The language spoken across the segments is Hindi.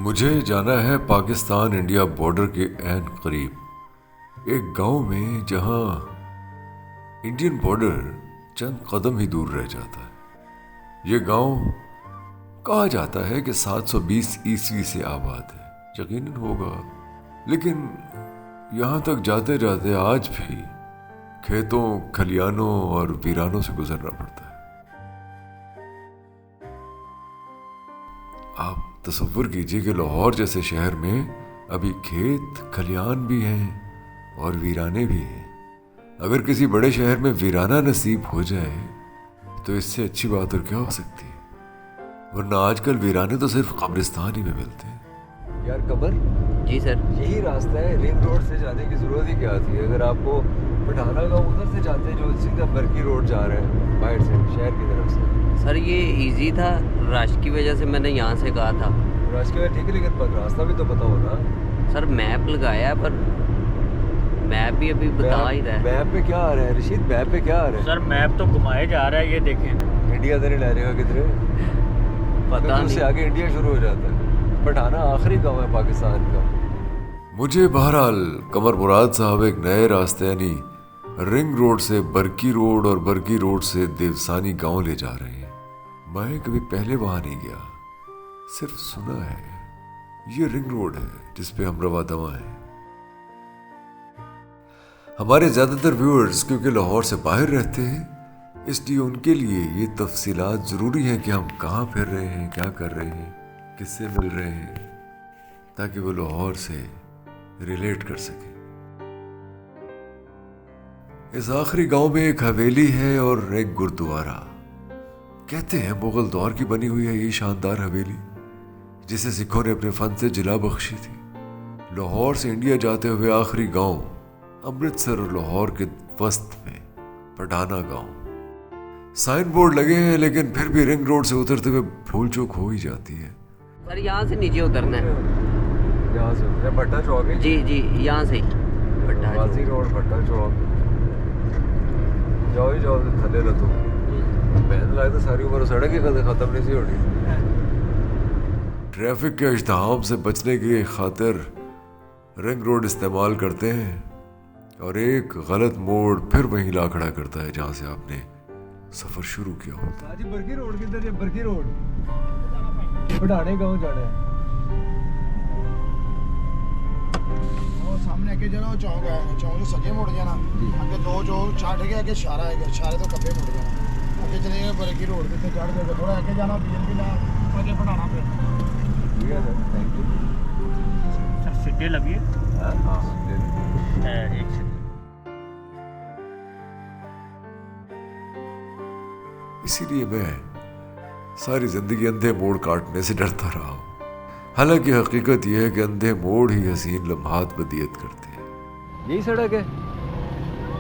मुझे जाना है पाकिस्तान इंडिया बॉर्डर के ऐन करीब एक गांव में जहां इंडियन बॉर्डर चंद कदम ही दूर रह जाता है। ये गांव कहा जाता है कि 720 ईस्वी से आबाद है, यकीनन होगा, लेकिन यहां तक जाते जाते आज भी खेतों, खलियानों और वीरानों से गुजरना पड़ता है। आप तसव्वुर कीजिए कि लाहौर जैसे शहर में अभी खेत खलियान भी हैं और वीराने भी हैं। अगर किसी बड़े शहर में वीराना नसीब हो जाए तो इससे अच्छी बात और क्या हो सकती है, वरना आजकल वीराने तो सिर्फ कब्रिस्तान ही में मिलते हैं। यार कमर जी सर, यही रास्ता है, रिंग रोड से जाने की जरूरत ही क्या थी। अगर आपको पठाना गाँव उधर से जाते जो सीधा बरकी रोड जा रहे हैं बाहर से शहर की तरफ से। सर ये इजी था, रश की वजह से मैंने यहाँ से कहा था। रश के ठीक है, लेकिन रास्ता भी तो पता हो ना। सर मैप लगाया पर मैप भी अभी बता ही रहा है। मैप पे क्या आ रहा है रशीद, मैप पे क्या आ रहा है? सर मैप तो घुमाए जा रहा है, ये देखें। इंडिया तो नहीं ले जाएगा किधरे, पता नहीं, उससे आगे इंडिया शुरू हो जाता है। पठाना आखिरी गाँव है पाकिस्तान का। मुझे बहरहाल कमर मुराद साहब एक नए रास्ते यानी रिंग रोड से बरकी रोड और बरकी रोड से देवसानी गांव ले जा रहे हैं। मैं कभी पहले वहां नहीं गया, सिर्फ सुना है। ये रिंग रोड है जिसपे हम रवा दवा हैं। हमारे ज्यादातर व्यूअर्स क्योंकि लाहौर से बाहर रहते हैं, इसलिए उनके लिए ये तफसीलात जरूरी है कि हम कहाँ फिर रहे हैं, क्या कर रहे हैं, किससे मिल रहे हैं, ताकि वो लाहौर से रिलेट कर सके। इस आखिरी गांव में एक हवेली है और एक गुरुद्वारा। कहते हैं मुगल दौर की बनी हुई है ये शानदार हवेली, जिसे सिखों ने अपने फन से जिला बख्शी थी। लाहौर से इंडिया जाते हुए आखिरी गांव अमृतसर और लाहौर के वस्त में पठाना गांव। साइन बोर्ड लगे हैं, लेकिन फिर भी रिंग रोड से उतरते हुए भूल चूक हो ही जाती है। सर यहाँ से नीचे उतरना है। यहाँ से उतरे भट्टा चौक है। जी जी, यहाँ से ही गाजी रोड भट्टा चौक। जाओ ही जाओ, थले रहो। बहन लाए तो सारी उम्र सड़क ही कदे खत्म नहीं सी होनी। ट्रैफिक के इज्तिहाम से बचने की खातिर रिंग रोड इस्तेमाल करते हैं और एक गलत मोड़ फिर वहीं ला खड़ा करता है जहां से आपने सफर शुरू किया होता है। बरकी रोड किधर है? बरकी रोड पठाने गाँव जाना है। सामने आगे जरा चौक है, चौक से सजे मुड़ जाना, आगे दो चौक चार के आगे इशारा है, इशारे तो कब्बे मुड़ जाना, आगे चले जाएगा बरकी रोड पे चढ़ जाएगा, थोड़ा आगे जाना बीएनबी ला आगे पढ़ाना पे। ठीक है सर, थैंक यू सर सीटें लगी है। हाँ एक सेकंड। इसीलिए मैं सारी जिंदगी अंधे मोड़ काटने से डरता रहा हूं। हालांकि हकीकत यह है कि अंधे मोड़ ही हसीन लम्हात बदियत करते हैं। यही सड़क है,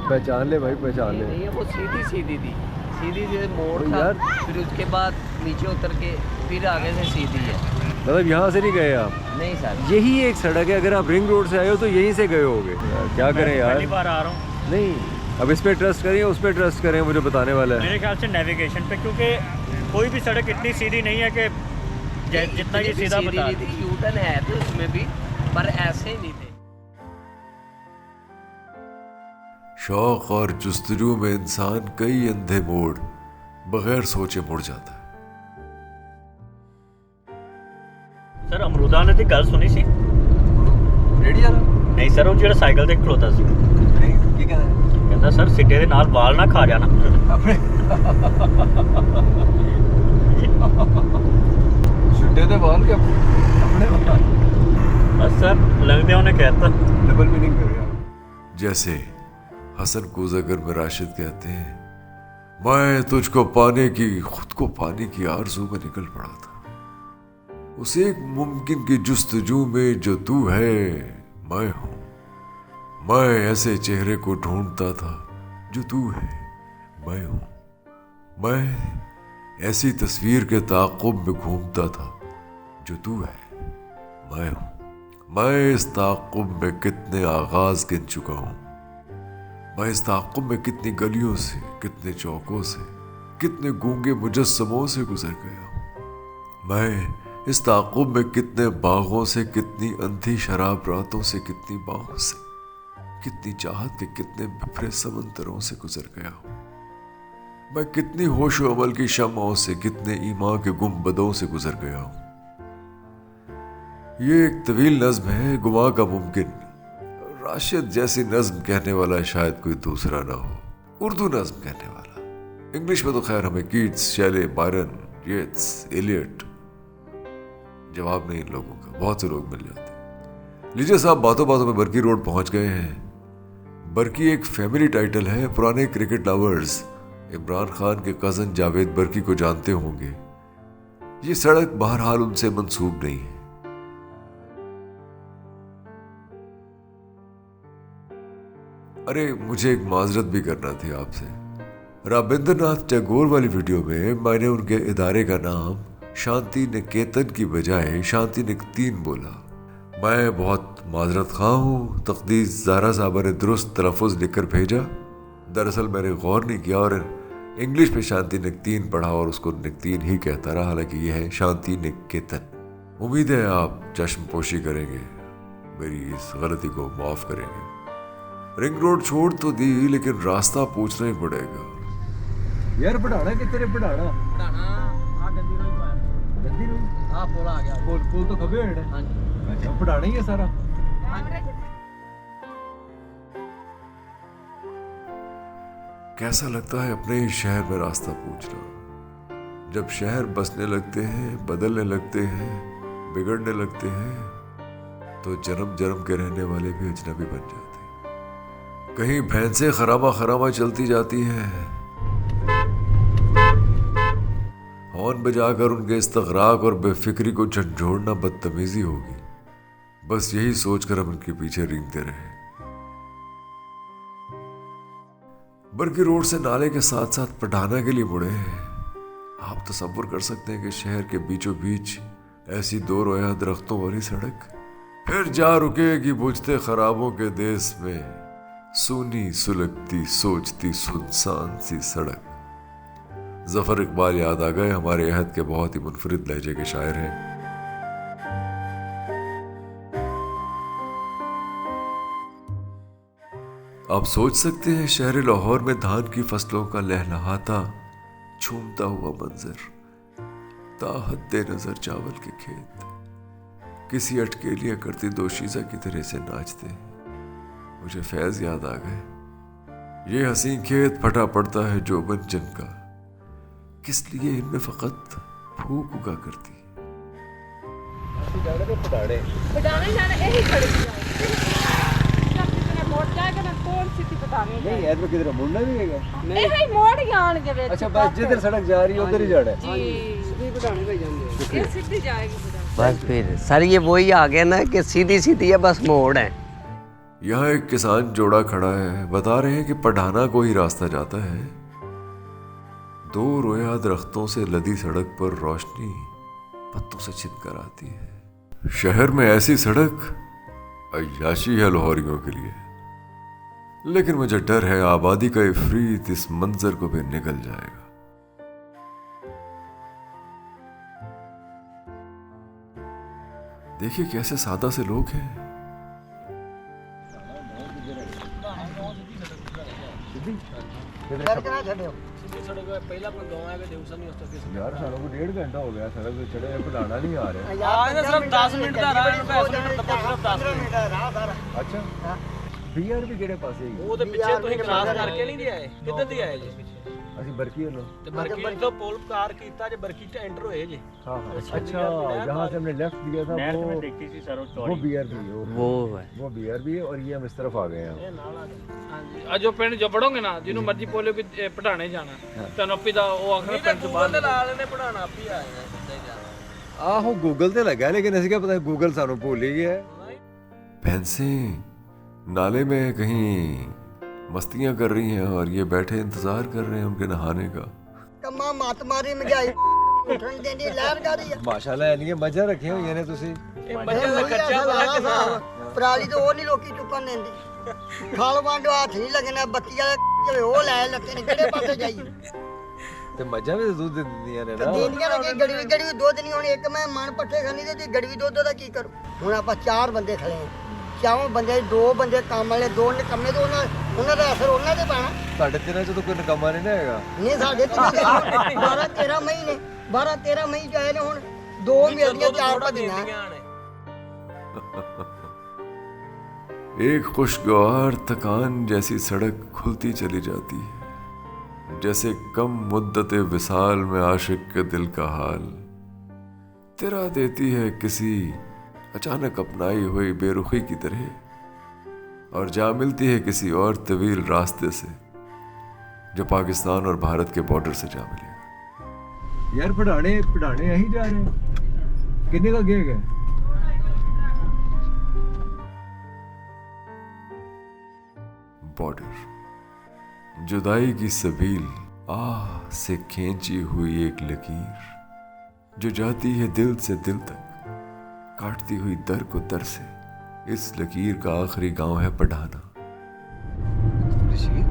पहचान ले भाई, पहचान ले। नहीं है, वो सीधी सीधी थी, सीधी से मोड़ था यार। फिर उसके बाद नीचे उतर के फिर आगे से सीधी है। मतलब यहाँ से नहीं गए आप? नहीं सर, यही एक सड़क है, अगर आप रिंग रोड से आए हो तो यहीं से गए होगे। क्या करें यार, पहली बार आ रहा हूँ। नहीं अब इस पे ट्रस्ट करें, उस पे ट्रस्ट करें, मुझे बताने वाला है। मेरे ख्याल से नेविगेशन पे, क्योंकि कोई भी सड़क इतनी सीधी नहीं है कि जितना ये सीधा बता। यूटर्न है तो उसमें भी, पर ऐसे नहीं थे। शौक और जुस्तजू में इंसान कई अंधे मोड़ बगैर सोचे मुड़ जाता है। सर अमरूदा ने दी गल सुनी सी? रेडी आ नहीं सर, वो जो साइकिल ते खलोता सी, नहीं की कहना है? कहता सर सिट्टे दे नाल बाल ना खा जाना। अपने छुट्टे तो बाल के अपने बस सर लंघदे उन्हें कहता। डबल मीनिंग कर रहा। जैसे हसन कोज़गर में राशिद कहते हैं, मैं तुझको पाने की, खुद को पाने की आरज़ू में निकल पड़ा था। उस एक मुमकिन की जुस्तजू में जो तू है मैं हूं। मैं ऐसे चेहरे को ढूंढता था जो तू है मैं हूं। मैं ऐसी तस्वीर के ताक़ुब में घूमता था जो तू है मैं हूं। मैं इस ताक़ुब में कितने आगाज़ गिन चुका हूं। मैं इस ताक़ुब में कितनी गलियों से, कितने चौकों से, कितने गूंगे मुजस्समों से गुजर गया हूं। मैं इस ताक़ुब में कितने बागों से, कितनी अंधी शराब रातों से, कितनी बाहों से, कितनी चाहत के कितने बिफरे समंदरों से गुजर गया हूं। मैं कितनी होशो अमल की शमाओं से, कितने ईमान के गुंबदों से गुजर गया हूं। ये एक तवील नज्म है, गुमा का मुमकिन राशिद जैसी नज्म कहने वाला शायद कोई दूसरा ना हो। उर्दू नज्म कहने वाला। इंग्लिश में तो खैर हमें कीट्स, शेले, बायरन, येट्स, एलियट जवाब नहीं इन लोगों का, बहुत से लोग मिल जाते। लीजिए साहब, बातों बातों में बरकी रोड पहुंच गए हैं। बरकी एक फैमिली टाइटल है। पुराने क्रिकेट लवर्स इमरान खान के कजन जावेद बरकी को जानते होंगे। ये सड़क बहरहाल उनसे मंसूब नहीं है। अरे मुझे एक माजरत भी करना थी आपसे। रविंद्रनाथ टैगोर वाली वीडियो में मैंने उनके इदारे का नाम शांति निकेतन की बजाय शांति निकेतन बोला। मैं बहुत माजरत खा हूँ। तकदीस ज़ारा साहबा ने दुरुस्त तलफ़ुज़ लिखकर भेजा। दरअसल मैंने गौर नहीं किया और इंग्लिश में शांति निकेतन पढ़ा और उसको निकेतन ही कहता रहा, हालांकि यह है शांति निकेतन। उम्मीद है आप चश्मपोशी करेंगे, मेरी इस गलती को माफ़ करेंगे। रिंग रोड छोड़ तो दी, लेकिन रास्ता पूछना ही पड़ेगा। यार बढ़ाना कितने बढ़ाना गंदी रोई पाया। गंदी रोई? हाँ पुल आ गया। पुल तो खबे है। हाँ जी। अच्छा बढ़ाना ही है सारा। कैसा लगता है अपने ही शहर में रास्ता पूछना। जब शहर बसने लगते हैं, बदलने लगते हैं, बिगड़ने लगते हैं, तो जन्म जन्म के रहने वाले भी अजनबी बन जाते हैं। कहीं भैंसें खरामा खरामा चलती जाती हैं, हॉर्न बजाकर उनके इस्तगराक और बेफिक्री को झंझोड़ना बदतमीजी होगी। बस यही सोचकर हम उनके पीछे रेंगते रहे। बरकी रोड से नाले के साथ साथ पठाना के लिए मुड़े। आप तसव्वुर कर सकते हैं कि शहर के बीचों बीच ऐसी दो रोया दरख्तों वाली सड़क, फिर जा रुकेगी बुझते खराबों के देश में, सूनी सुलगती सोचती सुनसान सी सड़क। जफर इकबाल याद आ गए, हमारे अहद के बहुत ही मुनफरिद लहजे के शायर हैं। आप सोच सकते हैं शहर लाहौर में धान की फसलों का लहलहाता झूमता हुआ मंजर, ताहद्दे नजर चावल के खेत किसी अटकेलियां करती दोशीजा की तरह से नाचते हैं। मुझे फैज याद आ गए। ये हसी खेत फटा पड़ता है जोबन जन का, किस लिए इनमें फकत फूक उगा करती है। पटाने जाना यही खड़े जब कितने मोड़ जाएगा ना कौन सी थी पटाने नहीं यार, मैं किधर मुड़ना भी है? यही मोड़ जान के अच्छा बस जिधर सड़क जा रही है उधर ही जाना है। जी सीधी पटाने पे जाएंगे, ये सीधी जाएगी बस फिर सर ये वही आ गया ना कि सीधी सीधी है, बस मोड़ है। यहाँ एक किसान जोड़ा खड़ा है, बता रहे हैं कि पढ़ाना को ही रास्ता जाता है। दो रोया दरख्तों से लदी सड़क पर रोशनी पत्तों से छिपकर आती है। शहर में ऐसी सड़क अय्याशी है लाहौरियों के लिए, लेकिन मुझे डर है आबादी का इफरीत इस मंजर को भी निगल जाएगा। देखिए कैसे सादा से लोग हैं। यार सालों को 1.5 घंटा हो गया सड़क पे चढ़े, पढ़ाना नहीं आ रहे। सिर्फ 10 मिनट का रहा है, 10 मिनट। अच्छा बीआरबी केड़े पासे ਉਹ ਤੇ ਪਿੱਛੇ ਤੁਸੀਂ ਕ੍ਰਾਸ ਕਰਕੇ ਨਹੀਂ ਦੇ ਆਏ, ਕਿੱਧਰ ਦੀ ਆਏ ਜੀ? ਅਸੀਂ बरकी वालों। ਤੇ ਬਰਕੀ ਤੋਂ ਪੁਲ ਪਾਰ ਕੀਤਾ ਜੇ ਬਰਕੀ ਚ एंटर ਹੋਏ जे। हाँ अच्छा, जहाँ से हमने लेफ्ट लिया था नहर में वो देखती थी सर वो चौड़ी। बीआरबी है। वो है वो बीआरबी है और ये हम इस तरफ आ गए हैं। ਇਹ ਨਾਲ ਆ ਗਏ। ਹਾਂਜੀ ਅੱਜ ਜੋ ਪਿੰਡ ਜੋ ਪੜੋਗੇ ਨਾ ਜਿਹਨੂੰ ਮਰਜ਼ੀ ਬੋਲੇ ਵੀ ਪੜਾਣੇ ਜਾਣਾ ਤੁਹਾਨੂੰ ਆਪੀ ਦਾ ਉਹ ਆਖਣਾ ਪਿੰਡ ਤੋਂ ਬਾਹਰ ਦੇ ਨਾਲ ਨੇ ਪੜਾਣਾ ਆਪੀ ਆਏ ਨੇ ਸਿੱਧਾ ਹੀ ਜਾਣਾ। आहो गूगल ते लगा, लेकिन ऐसे क्या पता है गूगल सानू भूल ही गया है। भैंसें नाले में कहीं मस्तियां कर रही हैं और ये बैठे इंतजार कर रहे हैं उनके नहाने का। कम्मा मत मारी महंगाई उठन देनी लहर गाड़ी है। माशाल्लाह एलिए मजा रखे हुए ने तुसी। ਇਹ ਬੱਚੇ ਦਾ ਖਰਚਾ ਬੜਾ ਕਿੰਨਾ। पराली तो वो नहीं लोकी चुकन देंदी। खाल वांडो हाथ नहीं लगना, बत्ती वाले वो लै लत्ते ने केड़े पासे जाइए। ਤੇ ਮੱਝਾਂ ਵੀ ਤਾਂ ਦੁੱਧ ਦਿੰਦੀਆਂ ਨੇ ਤੇ ਨਾ ਦੇਣੀਆਂ ਲੱਗੇ ਗੜਵੀ ਦੁੱਧ ਨਹੀਂ ਹੁਣ ਇੱਕ ਮੈਂ ਮਨ ਪੱਠੇ ਖਾਣੀ ਤੇ ਗੜਵੀ ਦੁੱਧ ਦਾ ਕੀ ਕਰੂ ਹੁਣ ਆਪਾਂ 4 ਬੰਦੇ ਖੜੇ ਆ ਚਾਹੋਂ ਬੰਦੇ 2 ਬੰਦੇ ਕੰਮ ਵਾਲੇ 2 ਨਿਕੰਮੇ ਤੋਂ ਉਹਨਾਂ ਦਾ ਅਸਰ ਉਹਨਾਂ ਤੇ ਪੈਣਾ ਤੁਹਾਡੇ ਤਿੰਨਾਂ ਚ ਤਾਂ ਕੋਈ ਨਕਮਾ ਨਹੀਂ ਨਾ ਹੈਗਾ ਨਹੀਂ ਸਾਡੇ ਤੇ 12-13 ਮਹੀਨੇ 12-13 ਮਈ ਜਾਏ ਨੇ ਹੁਣ 2 ਮੇਰੀਆਂ 4 ਭੱਜੀਆਂ एक खुशगवार थकान जैसी सड़क खुलती चली जाती है, जैसे कम मुद्दत विसाल में आशिक के दिल का हाल तेरा देती है किसी अचानक अपनाई हुई बेरुखी की तरह, और जा मिलती है किसी और तवील रास्ते से जो पाकिस्तान और भारत के बॉर्डर से जा मिलेगा। यार पढ़ाने यहीं जा रहे हैं कितने का गेग है बॉर्डर जुदाई की सबील आह से खींची हुई एक लकीर जो जाती है दिल से दिल तक, काटती हुई दर को दर से। इस लकीर का आखिरी गांव है पढ़ाना। रशीद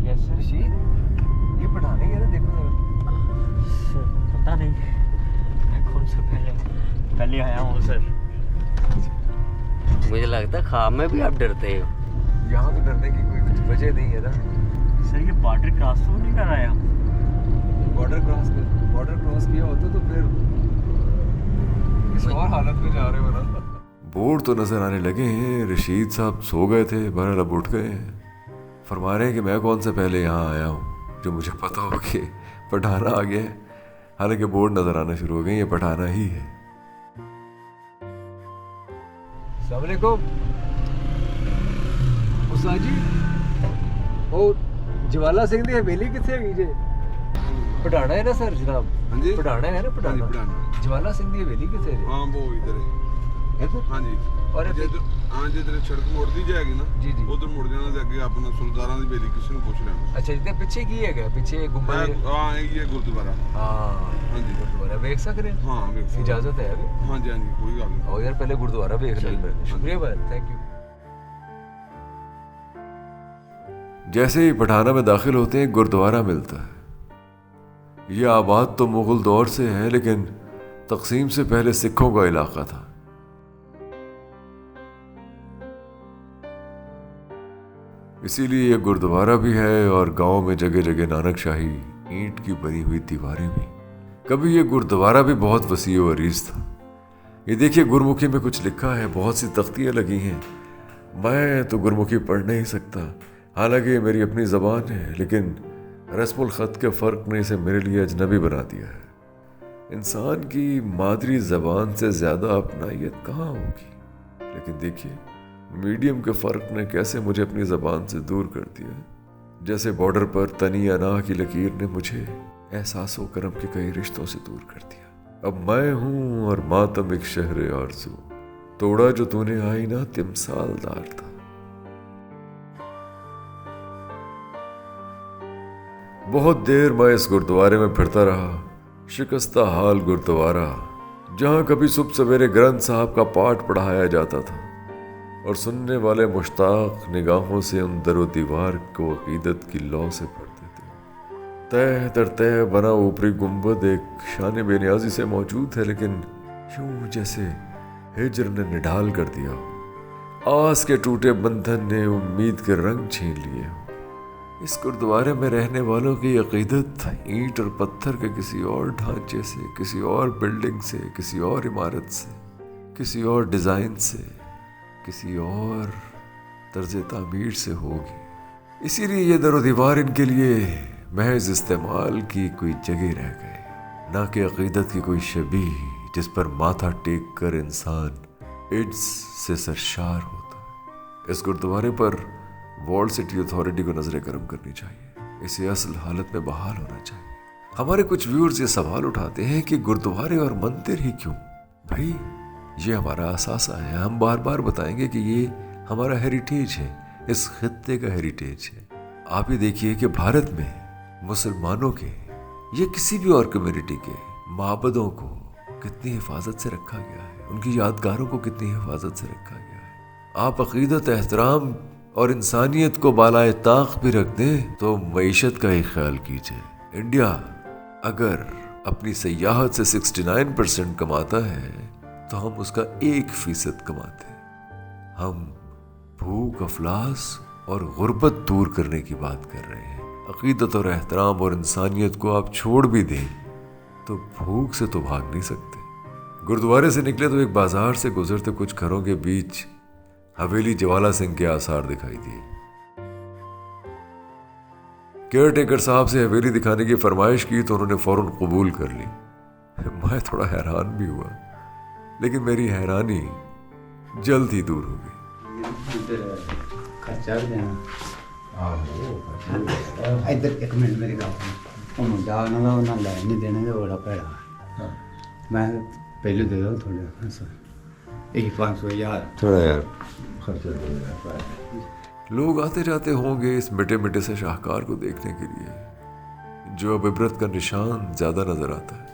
यस सर रशीद ये पढ़ाने गया ना देखो जरा पता नहीं मैं कौन सा पहले आया हूँ सर। मुझे लगता है ख्वाब में भी आप डरते हो। यहाँ तो डरने की कोई वजह नहीं है ना सर ये बॉर्डर क्रॉस तो नहीं कर रहा है बॉर्डर क्रॉस किया होता तो फिर इस और हालत में जा रहे हो ना बोर्ड तो नजर आने लगे हैं। रशीद साहब सो गए थे, बहरहाल अब उठ गए हैं। फरमा रहे हैं कि मैं कौन से पहले यहाँ आया हूँ जो मुझे पता हो कि पठाना आ गया है। हालांकि बोर्ड नजर आना शुरू हो गए, ये पठाना ही है। अस्सलाम वालेकुम उस्ताद जी ओ जवाला सिंह दी हवेली किथे हैगी जे पढ़ाना है ना सर जनाब हाँ जी पढ़ाना है ना पढ़ाना जवाला सिंह दी हवेली किथे है हाँ वो इधर है इधर हाँ जी और जिधर सड़क मुड़ती जाएगी ना जी जी उधर मुड़ जाना ते अगे अपना सुल्ताना दी हवेली किसी ने पूछ लेना अच्छा इधर पीछे की है पीछे गुंबद हां ये गुरुद्वारा हाँ जी गुरुद्वारा देख सक रहे हैं हाँ इजाजत है अभी हाँ जी कोई गल नहीं आओ यार पहले गुरुद्वारा देख लेते हैं शुक्रिया भाई थैंक यू जैसे ही पठाना में दाखिल होते हैं गुरुद्वारा मिलता है। यह आबाद तो मुगल दौर से है, लेकिन तकसीम से पहले सिखों का इलाका था। इसीलिए यह गुरुद्वारा भी है और गांव में जगह जगह नानकशाही ईंट की बनी हुई दीवारें भी। कभी यह गुरुद्वारा भी बहुत वसी व अरीज था। ये देखिए गुरमुखी में कुछ लिखा है, बहुत सी तख्तियां लगी हैं। मैं तो गुरमुखी पढ़ नहीं सकता, हालांकि ये मेरी अपनी ज़बान है, लेकिन रस्मुल ख़त के फ़र्क ने इसे मेरे लिए अजनबी बना दिया है। इंसान की मादरी ज़बान से ज़्यादा अपनाइयत कहाँ होगी, लेकिन देखिए मीडियम के फ़र्क ने कैसे मुझे अपनी ज़बान से दूर कर दिया है। जैसे बॉर्डर पर तनी अना की लकीर ने मुझे एहसास व करम के कई रिश्तों से दूर कर दिया। अब मैं हूँ और मातम एक शहर आरज़ू, तोड़ा जो तूने आईना तिमसालदार था। बहुत देर मैं इस गुरुद्वारे में फिरता रहा, शिकस्ता हाल गुरुद्वारा, जहाँ कभी सुबह सवेरे ग्रंथ साहब का पाठ पढ़ाया जाता था और सुनने वाले मुश्ताक निगाहों से उन दरो दीवार को अकीदत की लौ से पढ़ते थे। तय दर तय बना ऊपरी गुंबद एक शान बेनियाजी से मौजूद है, लेकिन यूं जैसे हिजर ने निढाल कर दिया। आस के टूटे बंधन ने उम्मीद के रंग छीन लिए हो। इस गुरुद्वारे में रहने वालों की अकीदत ईंट और पत्थर के किसी और ढांचे से, किसी और बिल्डिंग से, किसी और इमारत से, किसी और डिज़ाइन से, किसी और तर्ज तामीर से होगी। इसीलिए ये दरो दीवार इनके लिए महज इस्तेमाल की कोई जगह रह गए, ना कि अकीदत की कोई शबीह जिस पर माथा टेक कर इंसान इज्ज से सरशार होता है। इस गुरुद्वारे पर वर्ल्ड सिटी अथॉरिटी को नजर करम करनी चाहिए, इसे असल हालत में बहाल होना चाहिए। हमारे कुछ व्यूअर्स ये सवाल उठाते हैं कि गुरुद्वारे और मंदिर ही क्यों? भाई ये हमारा असासा है। हम बार बार बताएंगे कि ये हमारा हेरिटेज है, इस खित्ते का हेरिटेज है। आप ये देखिए कि भारत में मुसलमानों के या किसी भी और कम्युनिटी के माबदों को कितनी हिफाजत से रखा गया है, उनकी यादगारों को कितनी हिफाजत से रखा गया है। आप अकीदत, एहतराम और इंसानियत को बालाए ताक भी रख दें तो मईशत का ही ख्याल कीजिए। इंडिया अगर अपनी सयाहत से 69% कमाता है तो हम उसका 1% कमाते हैं। हम भूख, अफलास और गुर्बत दूर करने की बात कर रहे हैं। अकीदत और एहतराम और इंसानियत को आप छोड़ भी दें तो भूख से तो भाग नहीं सकते। गुरुद्वारे से निकले तो एक बाजार से गुजरते कुछ घरों के बीच हवेली ज्वाला सिंह के आसार दिखाई दिए। केयर टेकर साहब से हवेली दिखाने की फरमाइश की तो उन्होंने फौरन कबूल कर ली। मैं थोड़ा हैरान भी हुआ, लेकिन मेरी हैरानी जल्द ही दूर हो गई। इधर एक मिनट मेरी गल मुंडा ना नहीं देने का बड़ा भैड़ा। मैं पहले दे दो थोड़े 500,000 थोड़ा यार खर्चा दो यार। लोग आते जाते होंगे इस मिटे मिटे से शाहकार को देखने के लिए, जो अब इबरत का निशान ज्यादा नजर आता है।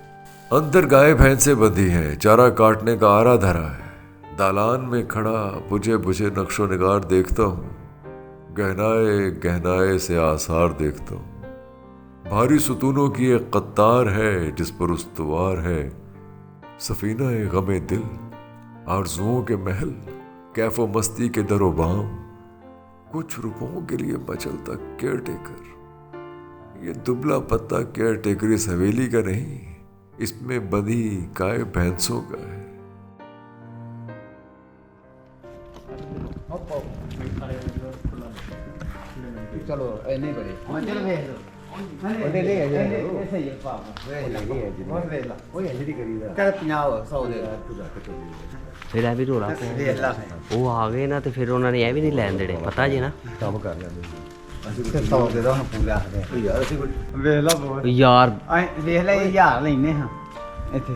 अंदर गाय भैंसे बंधी हैं, चारा काटने का आरा धरा है। दालान में खड़ा बुझे बुझे नक्शो निगार देखता हूँ, गहनाए गहनाए से आसार देखता हूँ। भारी सुतूनों की एक कत्तार है जिस पर उस्तवार है सफीना गमे दिल, आरज़ुओं के महल, कैफो मस्ती के दरो बाम। कुछ रुपयों के लिए मचलता केयर टेकर। ये दुबला पत्ता केयर टेकर इस हवेली का नहीं, इसमें बंधी गाय भैंसों का है। चलो नहीं बड़े चलो देख लो फिर भी रोला वो आ गए ना तो फिर उन्होंने यह भी नहीं लैन देने, पता जी ना ਕੰਮ ਕਰ ਲੈਂਦੇ यार ਵੇਖ ਲੈ 1000 ਲੈਨੇ ਹਾਂ ਇੱਥੇ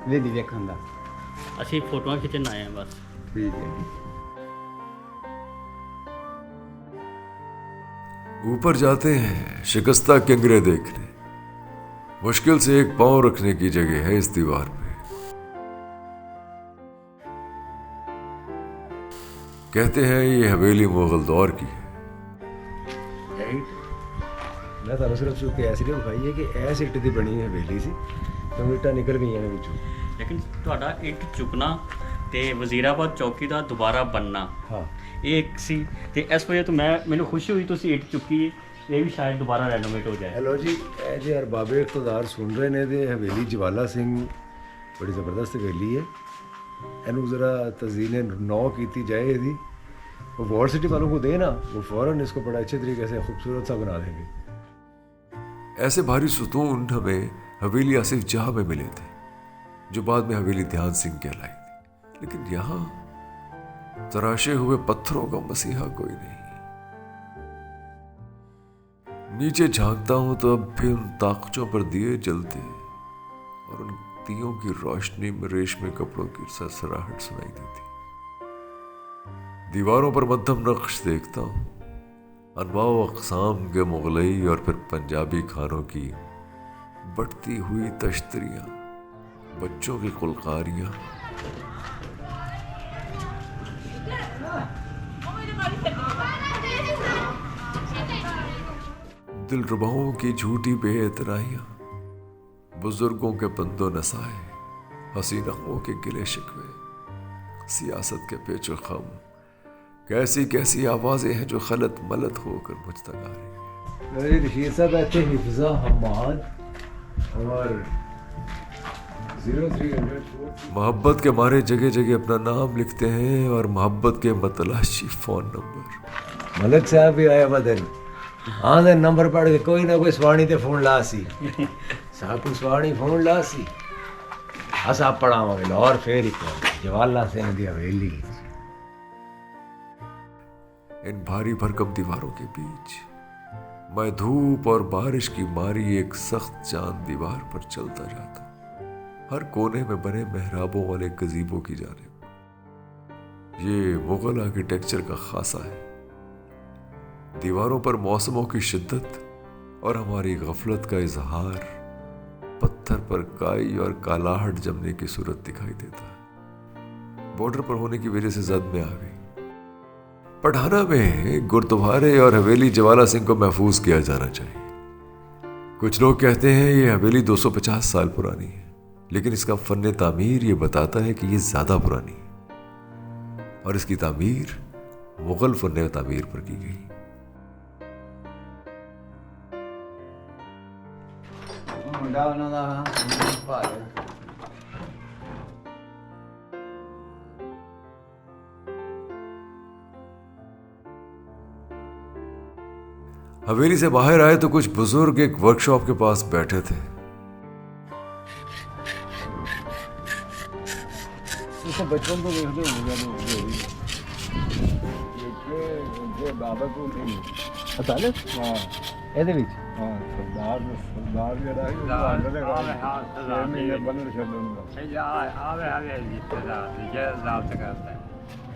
ਵੇਦੀ ਵੇਖਣ ਦਾ। ਅਸੀਂ ਫੋਟੋਆਂ ਖਿੱਚਣ ਆਏ ਹਾਂ ਬਸ। ਠੀਕ ਹੈ। ऊपर जाते हैं शिकस्ता किंगरे देखने। मुश्किल से एक पांव रखने की जगह है इस दीवार पे। कहते हैं ये हवेली मुगल दौर की है। मैं ਤੁਹਾਨੂੰ ਸਿਰਫ ਚੁੱਕ ਕੇ ਐਸੀ ਦਿਖਾਈ ਹੈ ਕਿ ਐਸ ਇੱਟ ਦੀ ਬਣੀ ਹਵੇਲੀ ਸੀ ਤੇ ਇੱਟਾਂ ਨਿਕਲ ਗਈਆਂ ਨੇ ਵਿੱਚੋਂ। ਲੇਕਿਨ ਤੁਹਾਡਾ ਇੱਟ ਚੁੱਕਣਾ ਤੇ ਵਜ਼ੀਰਾਬਾਦ ਚੌਕੀ ਦਾ ਦੁਬਾਰਾ ਬਣਨਾ ਹਾਂ ਇਹ ਇੱਕ ਸੀ ਤੇ ਇਸ ਵਜ੍ਹਾ ਤੋਂ ਮੈਨੂੰ ਖੁਸ਼ੀ ਹੋਈ ਤੁਸੀਂ ਇੱਟ ਚੁੱਕੀ ਇਹ ਵੀ ਸ਼ਾਇਦ ਦੁਬਾਰਾ ਰੈਨੋਵੇਟ ਹੋ ਜਾਏ। ਹੈਲੋ ਜੀ, ਇਹ ਜੇ ਅਰਬਾਬੇ ਇਕਤਦਾਰ ਸੁਣ ਰਹੇ ਨੇ ਤੇ ਹਵੇਲੀ ਜਵਾਲਾ ਸਿੰਘ ਬੜੀ ਜ਼ਬਰਦਸਤ ਹਵੇਲੀ ਹੈ। ਇਹਨੂੰ ज़रा तज़ीने नौ की जाए यदि वो वॉर सिटी वालों को दे ना, वो फ़ौरन इसको बड़ा अच्छे तरीके से खूबसूरत सा बना देंगे। ऐसे भारी सुतून हमें हवेली आसिफ जहाँ में मिले थे, जो बाद में हवेली ध्यान सिंह कहलाई थी। लेकिन यहाँ तराशे हुए पत्थरों का मसीहा कोई नहीं। नीचे झांकता हूं तो अब भी उन ताकचों पर दिए जलते और उन दियों की रोशनी में रेशमी कपड़ों की सरसराहट सुनाई देती। दीवारों पर मध्यम नक्श देखता हूं, अनवाओ अक़साम के मुगलई और फिर पंजाबी खानों की बढ़ती हुई तश्तरियां, बच्चों की कुलकारियां। दिलरुबाओं की झूठी बेइतराइयां, बुजुर्गों के बंदो नसाए, हसीनाओं के गिले शिकवे, सियासत के पेचो खम, कैसी कैसी आवाजें हैं जो खलत मलत होकर मुझ तक आ रही हैं। मेरे रशीद साहब ऐसे हिफ्जा हमाद और 0300 मोहब्बत के मारे जगह जगह अपना नाम लिखते हैं और मोहब्बत के मतलाशी फोन नंबर। मलक साहब भी आया बदन हाँ दे नंबर पढ़ के कोई ना कोई स्वाणी ते फोन लासी साहब को स्वाणी फोन लासी अस आप पढ़ावांगे लाहौर फेर ही जवाला सिंह दी हवेली। इन भारी भरकम दीवारों के बीच मैं धूप और बारिश की मारी एक सख्त चांद दीवार पर चलता जाता, हर कोने में बने मेहराबों वाले गजीबों की जानिब। ये मुगल आर्किटेक्चर का खासा है। दीवारों पर मौसमों की शिद्दत और हमारी गफलत का इजहार पत्थर पर काई और कालाहट जमने की सूरत दिखाई देता है। बॉर्डर पर होने की वजह से जद में आ गई। पठाना में गुरुद्वारे और हवेली ज्वाला सिंह को महफूज किया जाना चाहिए। कुछ लोग कहते हैं ये हवेली 250 साल पुरानी है, लेकिन इसका फन तामीर ये बताता है कि ये ज्यादा पुरानी है और इसकी तामीर मुगल फन तामीर पर की गई। ਮੁੰਡਾ ਉਹਨਾਂ ਦਾ ਭਾਰ हवेली से बाहर आए तो कुछ बुजुर्ग एक वर्कशॉप के पास बैठे थे। तो बचपन तो देखते होंगे बाबा को अदालत हाँ ਇਹਦੇ ਵਿੱਚ ਹਾਂ ਸਰਦਾਰ ਜਿਹੜਾ ਹੈ ਉਹ ਆਂਦੇ ਨੇ ਸਰਦਾਰ ਮਹੀਨੇ ਬੰਨਣ ਛੱਡਣ ਦਾ ਇਹ ਆਵੇ ਰਿਸ਼ਤੇਦਾਰ ਦੀ ਜੇ ਜ਼ਾਬਤ ਕਰਦਾ ਹੈ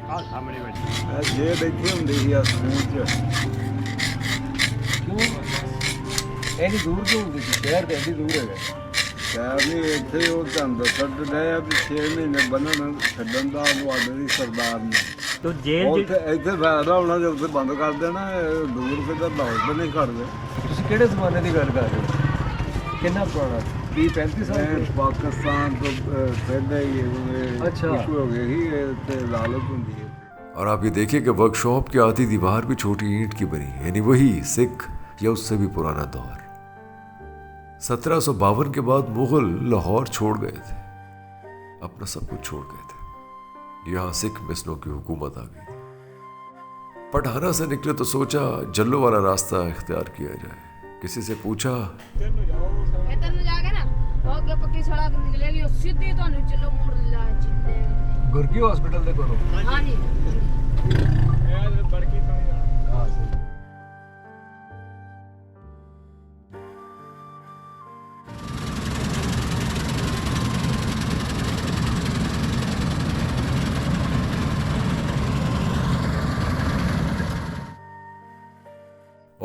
ਆ ਸਾਹਮਣੇ ਬੈਠੇ ਜੇ ਬੈਠੇ ਹੁੰਦੇ ਸੀ ਆ ਸਕੂਲ 'ਚ ਕਿਉਂ ਐਡੀ ਦੂਰ ਕਿਉਂ ਹੁੰਦੀ ਸੀ ਸ਼ਹਿਰ ਤੇ ਐਡੀ ਦੂਰ ਹੈਗਾ ਸ਼ਹਿਰ ਨਹੀਂ ਇੱਥੇ ਉਹ ਤੁਹਾਨੂੰ ਦੱਸਣ ਡਿਆ ਆ ਵੀ 6 ਮਹੀਨੇ ਬੰਨਣ ਛੱਡਣ ਦਾ ਉਹ ਆਂਦੇ ਸੀ ਸਰਦਾਰ ਨੇ तो जेल ਇੱਥੇ ਫਾਇਦਾ ਹੋਣਾ ਜੇ ਉੱਥੇ ਬੰਦ ਕਰ ਦੇਣਾ ਦੂਰ ਫਿਰ ਲਾਹੌਰ ਤੇ ਨਹੀਂ ਕਰਦੇ। ਤੁਸੀਂ ਕਿਹੜੇ ਜ਼ਮਾਨੇ ਦੀ ਗੱਲ ਕਰ ਰਹੇ ਹੋ? ਕਿੰਨਾ ਪੁਰਾਣਾ 30-35 ਸਾਲ ਪਾਕਿस्तान ਤੋਂ ਪਹਿਲੇ ਹੀ ਅੱਛਾ ਹੋ ਗਏ ਸੀ ਤੇ ਲਾਲਚ ਹੁੰਦੀ है। और आप ये देखिए कि वर्कशॉप की आधी दीवार भी छोटी ईंट की बनी है, यानी वही सिख या उससे भी पुराना दौर। 1752 के बाद मुगल लाहौर छोड़ गए थे, अपना सब कुछ छोड़ गए थे। यहां सिख मिसलों की हुकूमत आ गई थी। पठाना से निकले तो सोचा जल्लो वाला रास्ता इख्तियार किया जाए। किसी से पूछा इधर न जाके ना आगे पक्की सड़क निकलेगी और सीधी तो चलो मोड़ ला चित्ते गुरकी हॉस्पिटल दे कोलो हां जी ਇਹ ਬੜਕੀ ਤੋਂ हां सही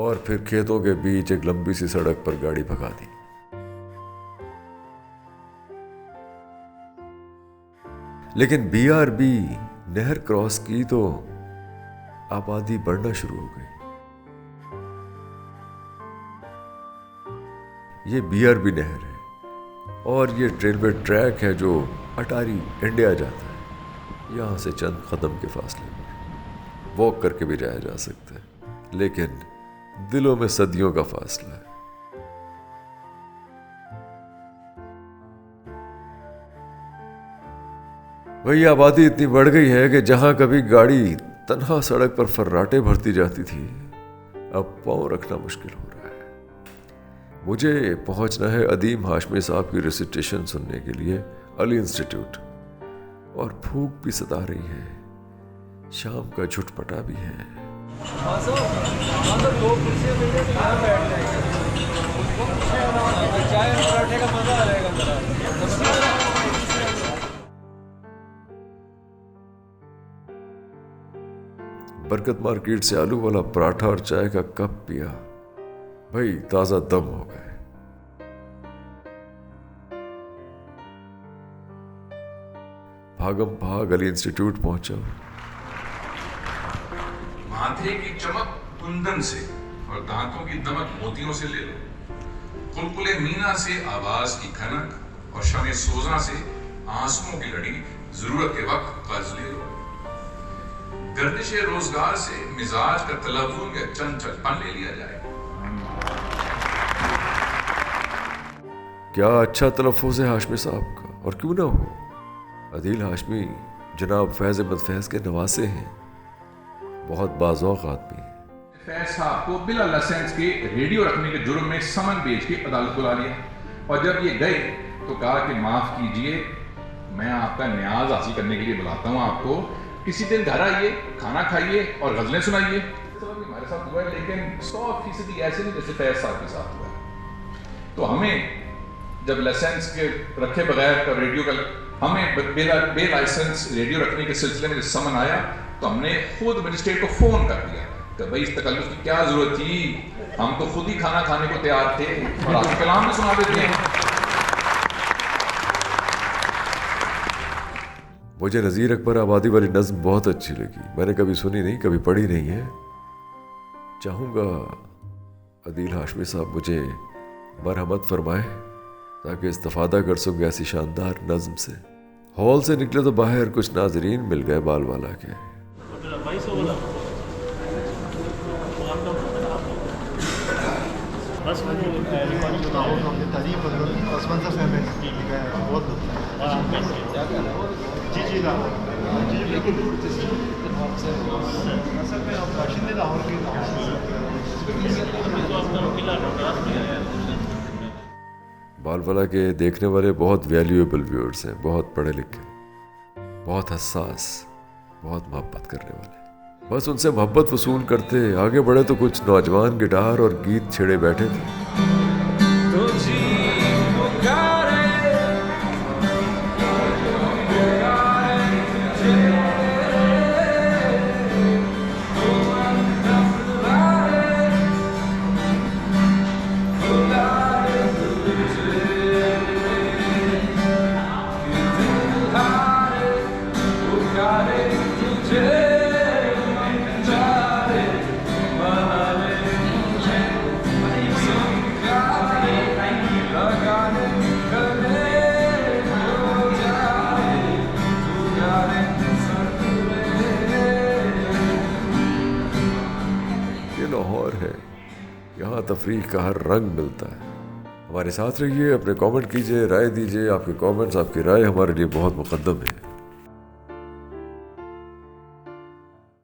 और फिर खेतों के बीच एक लंबी सी सड़क पर गाड़ी भगा दी। लेकिन BRB नहर क्रॉस की तो आबादी बढ़ना शुरू हो गई। ये BRB नहर है और ये रेलवे ट्रैक है जो अटारी इंडिया जाता है। यहां से चंद कदम के फासले पर वॉक करके भी जाया जा सकता है, लेकिन दिलों में सदियों का फासला है। वही आबादी इतनी बढ़ गई है कि जहां कभी गाड़ी तन्हा सड़क पर फर्राटे भरती जाती थी, अब पांव रखना मुश्किल हो रहा है। मुझे पहुंचना है अदीम हाशमी साहब की रिसिटेशन सुनने के लिए अली इंस्टीट्यूट, और भूख भी सता रही है, शाम का झुटपटा भी है। दो कुर्सियां मिल जाए यहाँ बैठ जाएंगे, चाय और पराठे का मजा आ जाएगा जरा। बरकत मार्केट से आलू वाला पराठा और चाय का कप पिया, भाई ताजा दम हो गए। भागम भाग अली इंस्टीट्यूट पहुंचा। माथे की चमक कुंदन से और दांतों की दमक मोतियों से ले लो, कुलकुले मीना से आवाज की खनक और शमे सोजा से आंसुओं की लड़ी जरूरत के वक्त कर्ज ले लो, गर्दिश रोजगार से मिजाज का तलव्वुन या चंचलपन ले लिया जाए। क्या अच्छा तलफ़्फ़ुज़ है हाशमी साहब का, और क्यों ना हो। अदील हाशमी जनाब फैज़ अहमद फैज़ के नवासे हैं, बहुत बाज़ौक़ आदमी है। फैज साहब को बिला लाइसेंस के रेडियो रखने के जुर्म में समन भेज के अदालत बुला लिया, और जब ये गए तो कहा कि माफ़ कीजिए, मैं आपका न्याज हासिल करने के लिए बुलाता हूँ आपको, किसी दिन घर आइए, खाना खाइए और गज़लें सुनाइए। तो हमारे साथ हुआ है, लेकिन 100% ऐसे नहीं जैसे फैज साहब के साथ हुआ है। तो हमें जब लाइसेंस के रखे बगैर का रेडियो का हमें बे लाइसेंस रेडियो रखने के सिलसिले में जब समन आया तो हमने खुद मजिस्ट्रेट को फ़ोन कर दिया कि भाई इस तकल्लुफ़ की क्या ज़रूरत थी, हम तो खुद ही खाना खाने को तैयार थे और आप कलाम भी सुना देते हैं। मुझे नज़ीर अकबर आबादी वाली नज़्म बहुत अच्छी लगी। मैंने कभी सुनी नहीं, कभी पढ़ी नहीं है। चाहूँगा अदील हाशमी साहब मुझे मरहमत फरमाएं ताकि इस्तिफादा कर सकूँ ऐसी शानदार नज़्म से। हॉल से निकले तो बाहर कुछ नाजरीन मिल गए बालवाला के। बालवाला के देखने वाले बहुत वैल्यूएबल व्यूअर्स हैं, बहुत पढ़े लिखे, बहुत हसास, बहुत मोहब्बत करने वाले। बस उनसे मोहब्बत वसूल करते आगे बढ़े तो कुछ नौजवान गिटार और गीत छेड़े बैठे थे। लाहौर है, यहाँ तफरीह का हर रंग मिलता है। हमारे साथ रहिए, अपने कमेंट कीजिए, राय दीजिए। आपके कमेंट्स, आपकी राय हमारे लिए बहुत मुकद्दम है।